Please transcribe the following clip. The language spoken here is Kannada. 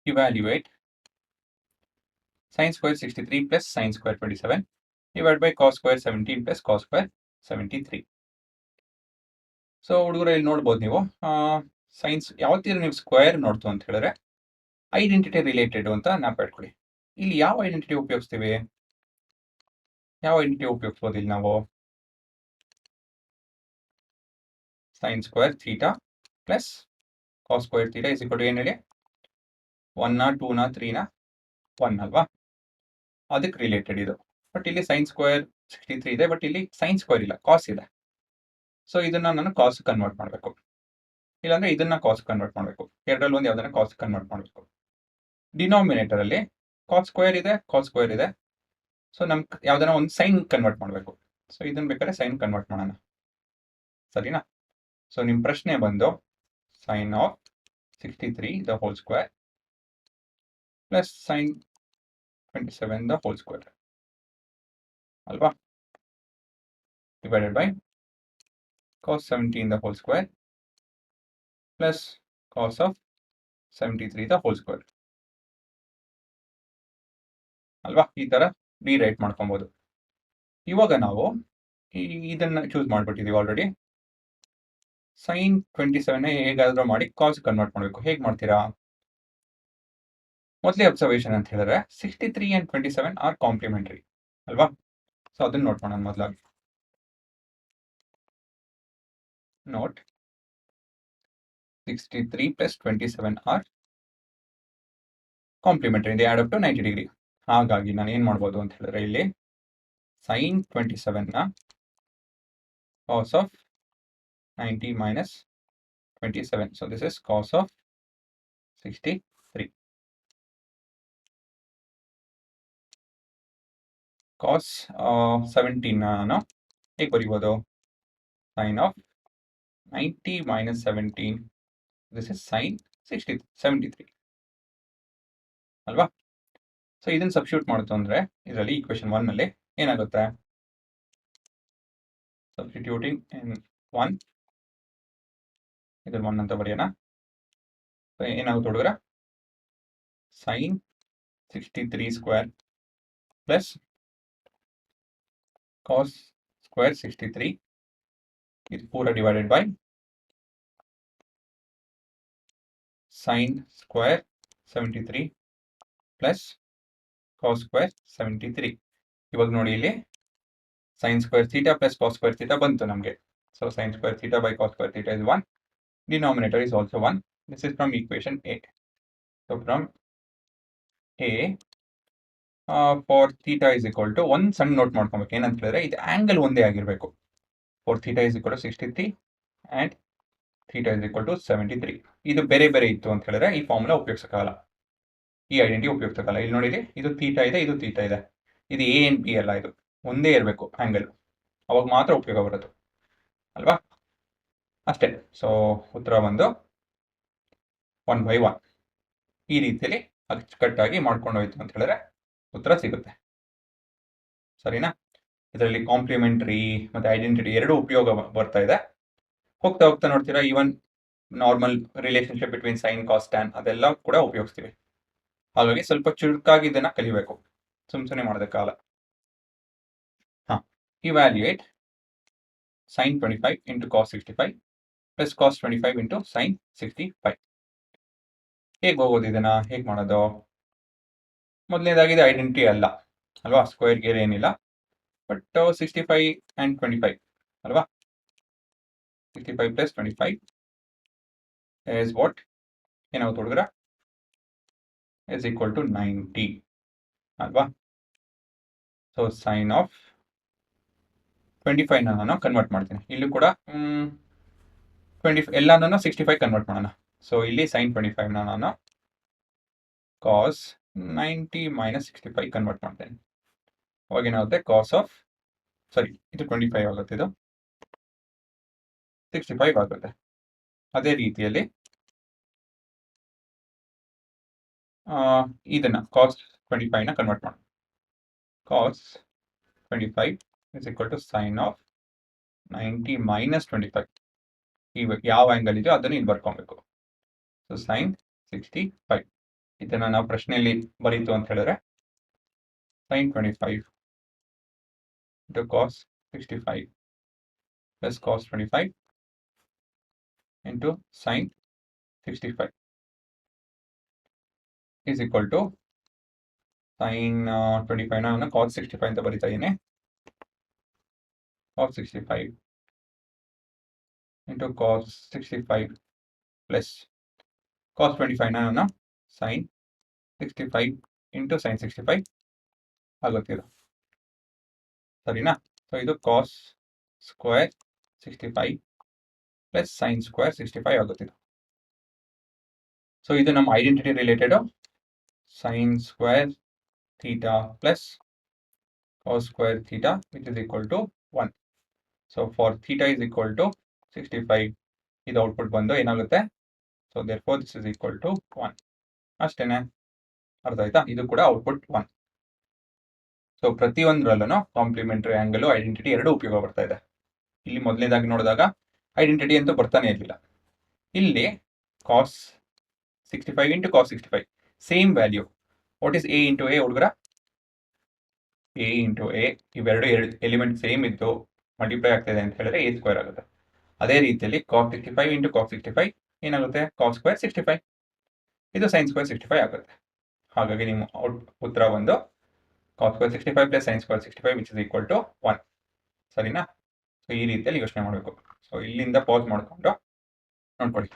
Evaluate sin square 63 plus sin square 27 divided by cos square 17 plus cos square 73. So ಹುಡುಗರು ಇಲ್ಲಿ ನೋಡ್ಬೋದು ನೀವು ಸೈನ್ಸ್ ಯಾವತ್ತಿದ್ರು ನೀವು ಸ್ಕ್ವೇರ್ ನೋಡ್ತು ಅಂತ ಹೇಳಿದ್ರೆ ಐಡೆಂಟಿಟಿ ರಿಲೇಟೆಡ್ ಅಂತ ನೆನಪಿಟ್ಕೊಳ್ಳಿ. ಇಲ್ಲಿ ಯಾವ ಐಡೆಂಟಿಟಿ ಉಪಯೋಗಿಸ್ತೀವಿ? ಯಾವ ಐಡೆಂಟಿಟಿ ಉಪಯೋಗಿಸ್ಬೋದು ಇಲ್ಲಿ ನಾವು? Sine square theta plus cos square theta is equal to ಏನು ಹೇಳಿ? 1 2 3 1 ಅಲ್ವಾ? ಅದಕ್ಕೆ ರಿಲೇಟೆಡ್ ಇದು. ಬಟ್ ಇಲ್ಲಿ ಸೈನ್ ಸ್ಕ್ವೇರ್ 63 ಇದೆ, ಬಟ್ ಇಲ್ಲಿ ಸೈನ್ ಸ್ಕ್ವೇರ್ ಇಲ್ಲ, ಕಾಸ್ ಇದೆ. ಸೊ ಇದನ್ನ ನಾನು ಕಾಸ್ ಕನ್ವರ್ಟ್ ಮಾಡಬೇಕು, ಇಲ್ಲಾಂದ್ರೆ ಇದನ್ನ ಕಾಸ್ ಕನ್ವರ್ಟ್ ಮಾಡಬೇಕು. ಎರಡರಲ್ಲಿ ಒಂದು ಯಾವ್ದನ್ನ ಕಾಸ್ ಕನ್ವರ್ಟ್ ಮಾಡಬೇಕು. ಡಿನಾಮಿನೇಟರ್ ಅಲ್ಲಿ ಕಾಸ್ ಸ್ಕ್ವೇರ್ ಇದೆ, ಕಾಸ್ ಸ್ಕ್ವೇರ್ ಇದೆ. ಸೊ ನಮ್ಗೆ ಯಾವ್ದನ್ನ ಒಂದು ಸೈನ್ ಕನ್ವರ್ಟ್ ಮಾಡಬೇಕು. ಸೊ ಇದನ್ನ ಬೇಕಾದ್ರೆ ಸೈನ್ ಕನ್ವರ್ಟ್ ಮಾಡೋಣ, ಸರಿನಾ? ಸೊ ನಿಮ್ಮ ಪ್ರಶ್ನೆ ಬಂದು sine of 63 the whole square plus sine 27 the whole square ಅಲ್ವಾ, divided by cos 17 the whole square plus cos of 73 the whole square ಅಲ್ವಾ? ಈ ತರ ರೀರೈಟ್ ಮಾಡ್ಕೊಬಹುದು. ಇವಾಗ ನಾವು ಇದನ್ನ ಚೂಸ್ ಮಾಡ್ಬಿಟ್ಟಿದೀವಿ ಆಲ್ರೆಡಿ. ಸೈನ್ 27 ಹೇಗಾದ್ರೂ ಮಾಡಿ ಕಾಸ್ ಕನ್ವರ್ಟ್ ಮಾಡಬೇಕು. ಹೇಗೆ ಮಾಡ್ತೀರಾ? ಮೊದಲೇ ಅಬ್ಸರ್ವೇಷನ್ ಅಂತ ಹೇಳಿದ್ರೆ 63 and 27 ಆರ್ ಕಾಂಪ್ಲಿಮೆಂಟರಿ ಅಲ್ವಾ? ಸೊ ಅದನ್ನ ನೋಟ್ ಮಾಡೋಣ ಮೊದಲಾಗಿ. Note 63 plus 27 are complementary, they add up to 90 degree. ಹಾಗಾಗಿ ನಾನು ಏನು ಮಾಡ್ಬೋದು ಅಂತ ಹೇಳಿದ್ರೆ ಇಲ್ಲಿ ಸೈನ್ 27 ನ cos of 90 minus 27. So this is cos of 63. Cos 17 ನಾನು ಹೇಗೆ ಬರೀಬೋದು? Sin of 90 minus 17. This is sin 73 ಅಲ್ವಾ? ಸೊ ಇದನ್ನ ಸಬ್ಸ್ಟಿಟ್ಯೂಟ್ ಮಾಡ್ತು ಅಂದ್ರೆ ಇದರಲ್ಲಿ ಈಕ್ವೇಶನ್ 1 ನಲ್ಲಿ ಏನಾಗುತ್ತೆ? ಸಬ್ಸ್ಟಿಟ್ಯೂಟಿಂಗ್ ಇನ್ 1 ಇದನ್ನ 1 ಅಂತ ಬರೆಯೋಣ. ಏನಾಗುತ್ತೆ ಹುಡುಗರ? Sine 63 square plus cos square 63 ಇದು ಪೂರ divided by sine square 73 plus cos square 73. ಇವಾಗ ನೋಡಿ ಇಲ್ಲಿ sine square theta plus cos square theta ಬಂತು ನಮಗೆ. So sine square theta by cos square theta is 1. Denominator is also 1. This is from equation A. So from A for theta is equal to 1 ಸಣ್ಣ ನೋಟ್ ಮಾಡ್ಕೊಬೇಕು. ಏನಂತ ಹೇಳಿದ್ರೆ ಇದು ಆಂಗಲ್ ಒಂದೇ ಆಗಿರಬೇಕು. For theta is equal to 63 and theta is equal to 73. ಇದು ಬೇರೆ ಬೇರೆ ಇತ್ತು ಅಂತ ಹೇಳಿದ್ರೆ ಈ ಫಾರ್ಮುಲಾ ಉಪಯೋಗಿಸಕ್ಕಾಗಲ್ಲ, ಈ ಐಡೆಂಟಿಟಿ ಉಪಯೋಗಿಸಕ್ಕಾಗಲ್ಲ. ಇಲ್ಲಿ ನೋಡಿರಿ, ಇದು ಥೀಟಾ ಇದೆ, ಇದು ಥೀಟಾ ಇದೆ, ಇದು ಎ ಅಂಡ್ ಬಿ ಅಲ್ಲ, ಇದು ಒಂದೇ ಇರಬೇಕು ಆಂಗಲ್, ಅವಾಗ ಮಾತ್ರ ಉಪಯೋಗ ಬರೋದು ಅಲ್ವಾ? ಅಷ್ಟೇ. ಸೊ ಉತ್ತರ ಒಂದು 1/1 ಈ ರೀತಿಯಲ್ಲಿ ಅಚ್ಚುಕಟ್ಟಾಗಿ ಮಾಡ್ಕೊಂಡು ಹೋಯ್ತು ಅಂತ ಹೇಳಿದ್ರೆ ಉತ್ತರ ಸಿಗುತ್ತೆ, ಸರಿನಾ? ಇದರಲ್ಲಿ ಕಾಂಪ್ಲಿಮೆಂಟರಿ ಮತ್ತೆ ಐಡೆಂಟಿಟಿ ಎರಡು ಉಪಯೋಗ ಬರ್ತಾ ಇದೆ. ಹೋಗ್ತಾ ಹೋಗ್ತಾ ನೋಡ್ತೀರಾ even normal relationship between sine cos tan ಅದೆಲ್ಲ ಕೂಡ ಉಪಯೋಗಿಸ್ತೀವಿ. ಹಾಗಾಗಿ ಸ್ವಲ್ಪ ಚುರುಕಾಗಿ ಇದನ್ನ ಕಲಿಬೇಕು, ಸುಮ್ಮನೆ ಮಾಡೋದಕ್ಕಾಗಲ್ಲ. Evaluate sine 25 into cos 65 plus cos 25 into sine 65. ಹೇಗೆ ಹೋಗೋದು ಇದನ್ನ? ಹೇಗೆ ಮಾಡೋದು? ಮೊದಲನೇದಾಗಿ ಇದು ಐಡೆಂಟಿಟಿ ಅಲ್ಲ ಅಲ್ವಾ, ಸ್ಕ್ವೇರ್ ಗೇರ್ ಏನಿಲ್ಲ. ಬಟ್ 65 and 25 ಅಲ್ವಾ? 65 plus 25 is what? ಏನಾಗುತ್ತೆ ಹುಡುಗರ? is equal to 90 ಅಲ್ವಾ? ಸೊ ಸೈನ್ ಆಫ್ 25 ನಾನು ಕನ್ವರ್ಟ್ ಮಾಡ್ತೀನಿ. ಇಲ್ಲಿ ಕೂಡ 20 ಎಲ್ಲಾನು 65 ಕನ್ವರ್ಟ್ ಮಾಡೋಣ. ಸೊ ಇಲ್ಲಿ ಸೈನ್ 25 ನಾನು ಕಾಸ್ 90 ಮೈನಸ್ 65 ಕನ್ವರ್ಟ್ ಮಾಡ್ತೇನೆ. ಅವಾಗ ಏನಾಗುತ್ತೆ? ಕಾಸ್ ಆಫ್ ಇದು 25 ಆಗುತ್ತೆ, ಇದು 65 ಆಗುತ್ತೆ. ಅದೇ ರೀತಿಯಲ್ಲಿ ಇದನ್ನ ಕಾಸ್ 25 ನ ಕನ್ವರ್ಟ್ ಮಾಡೋಣ. Cos 25 is equal to sine of 90 minus 25. ಇವಾಗ ಯಾವ ಆಂಗಲ್ ಇದೆಯೋ ಅದನ್ನು ಇಲ್ಲಿ ಬರ್ಕೊಬೇಕು. ಸೊ ಸೈನ್ 65 ಇದನ್ನು ನಾವು ಪ್ರಶ್ನೆಯಲ್ಲಿ ಬರೀತು ಅಂತ ಹೇಳಿದ್ರೆ sin 25 into cos 65 plus cos 25 into sin 65 is equal to sin 25 ನಾನು cos 65 ಅಂತ ಬರೀತಾ ಇದ್ದೀನಿ. cos 65 into cos 65 plus cos 25 ನಾನು sin 65 into sin 65 ಆಗುತ್ತಿದೆ. ಸರಿನಾ? ಸೊ ಇದು cos square 65 plus sin square 65 ಆಗುತ್ತಿದೆ. ಸೊ ಇದು ನಮ್ಮ identity related sin square theta plus cos square theta which is equal to 1. So for theta is equal to 65 ಇದು ಔಟ್ಪುಟ್ ಬಂದು ಏನಾಗುತ್ತೆ. So therefore this is equal to 1 ಅಷ್ಟೇನೆ. ಅರ್ಥ ಆಯ್ತಾ? ಇದು ಕೂಡ ಔಟ್ಪುಟ್ 1. ಸೊ ಪ್ರತಿಯೊಂದರಲ್ಲೂ ಕಾಂಪ್ಲಿಮೆಂಟರಿ ಆಂಗಲ್ ಐಡೆಂಟಿಟಿ ಎರಡು ಉಪಯೋಗ ಬರ್ತಾ ಇದೆ. ಇಲ್ಲಿ ಮೊದಲನೇದಾಗಿ ನೋಡಿದಾಗ ಐಡೆಂಟಿಟಿ ಅಂತೂ ಬರ್ತಾನೆ ಇರಲಿಲ್ಲ. ಇಲ್ಲಿ cos 65 into cos 65 same value. What is a into a ಹುಡುಗರ? a into a ಇವೆರಡು ಎಲಿಮೆಂಟ್ ಸೇಮ್ ಇದ್ದು ಮಲ್ಟಿಪ್ಲೈ ಆಗ್ತಿದೆ ಅಂತ ಹೇಳಿದ್ರೆ a ಸ್ಕ್ವೇರ್ ಆಗುತ್ತೆ. ಅದೇ ರೀತಿಯಲ್ಲಿ cos 65 into cos 65 ಏನಾಗುತ್ತೆ? cos square 65. ಇದು sin ಸ್ಕ್ವೇರ್ 65 ಆಗುತ್ತೆ. ಹಾಗಾಗಿ ನಿಮ್ಮ ಉತ್ತರ ಒಂದು cos square 65 plus sin square 65 which is equal to 1. ಸರಿನಾ? ಸೊ ಈ ರೀತಿಯಲ್ಲಿ ಯೋಚನೆ ಮಾಡಬೇಕು. ಸೊ ಇಲ್ಲಿಂದ ಪಾಸ್ ಮಾಡಿಕೊಂಡು ನೋಡ್ಕೊಳ್ಳಿ.